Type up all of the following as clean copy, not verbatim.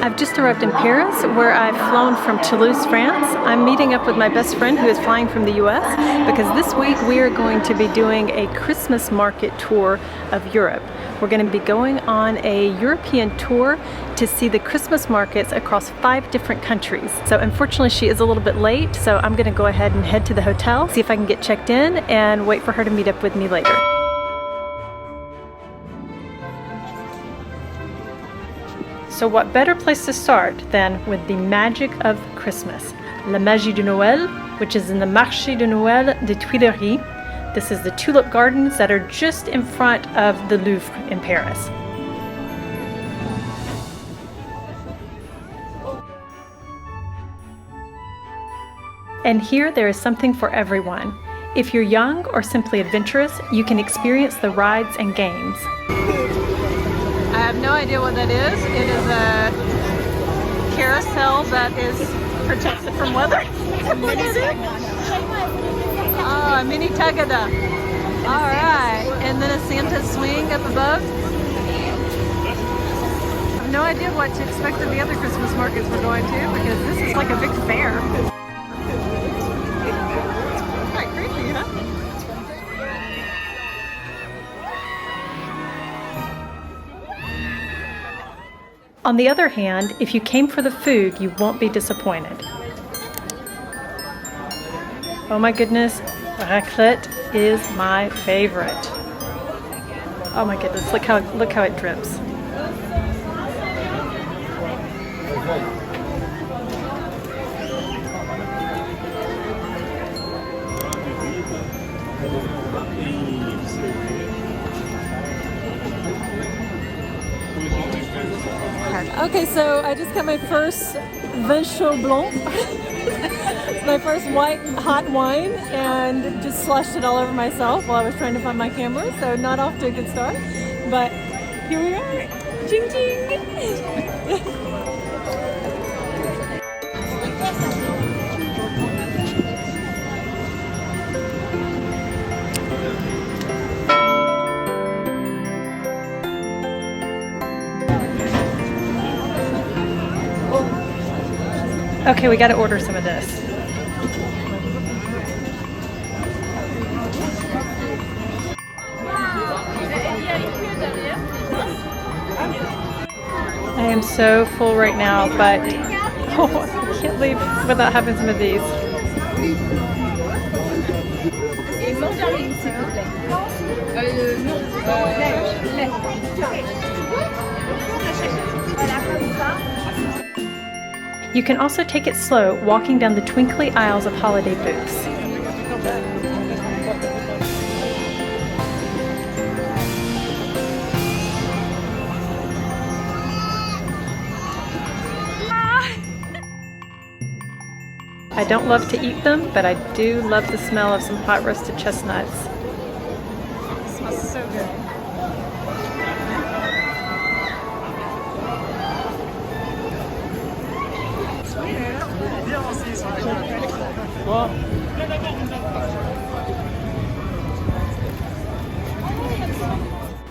I've just arrived in Paris, where I've flown from Toulouse, France. I'm meeting up with my best friend who is flying from the US, because this week we are going to be doing a Christmas market tour of Europe. We're going to be going on a European tour to see the Christmas markets across 5 different countries. So unfortunately she is a little bit late, so I'm going to go ahead and head to the hotel, see if I can get checked in, and wait for her to meet up with me later. So what better place to start than with the magic of Christmas? La Magie de Noël, which is in the Magie de Noël des Tuileries. This is the tulip gardens that are just in front of the Louvre in Paris. And here there is something for everyone. If you're young or simply adventurous, you can experience the rides and games. I have no idea what that is. It is a carousel that is protected from weather. Oh, a mini tagada. All right, and then a Santa swing up above. I have no idea what to expect at the other Christmas markets we're going to, because this is like a big fair. Quite creepy, huh? On the other hand, if you came for the food, you won't be disappointed. Oh my goodness, raclette is my favorite. Oh my goodness, look how it drips. Okay, so I just got my first vin chaud blanc. My first white hot wine, and just slushed it all over myself while I was trying to find my camera, so not off to a good start, but here we are. Ching ching! Okay, we got to order some of this. I am so full right now, but I can't leave without having some of these. You can also take it slow walking down the twinkly aisles of holiday booths. I don't love to eat them, but I do love the smell of some hot roasted chestnuts. It smells so good.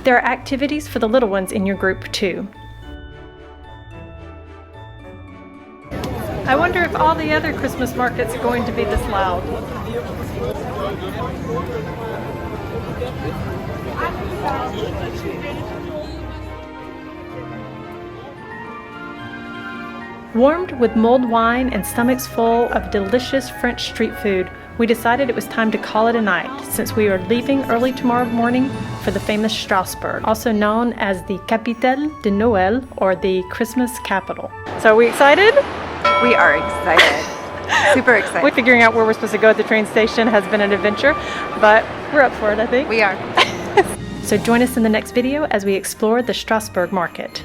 There are activities for the little ones in your group too. I wonder if all the other Christmas markets are going to be this loud. Warmed with mulled wine and stomachs full of delicious French street food, we decided it was time to call it a night, since we are leaving early tomorrow morning for the famous Strasbourg, also known as the Capitale de Noël, or the Christmas capital. So are we excited? We are excited. Super excited. Figuring out where we're supposed to go at the train station has been an adventure, but we're up for it, I think. We are. So join us in the next video as we explore the Strasbourg market.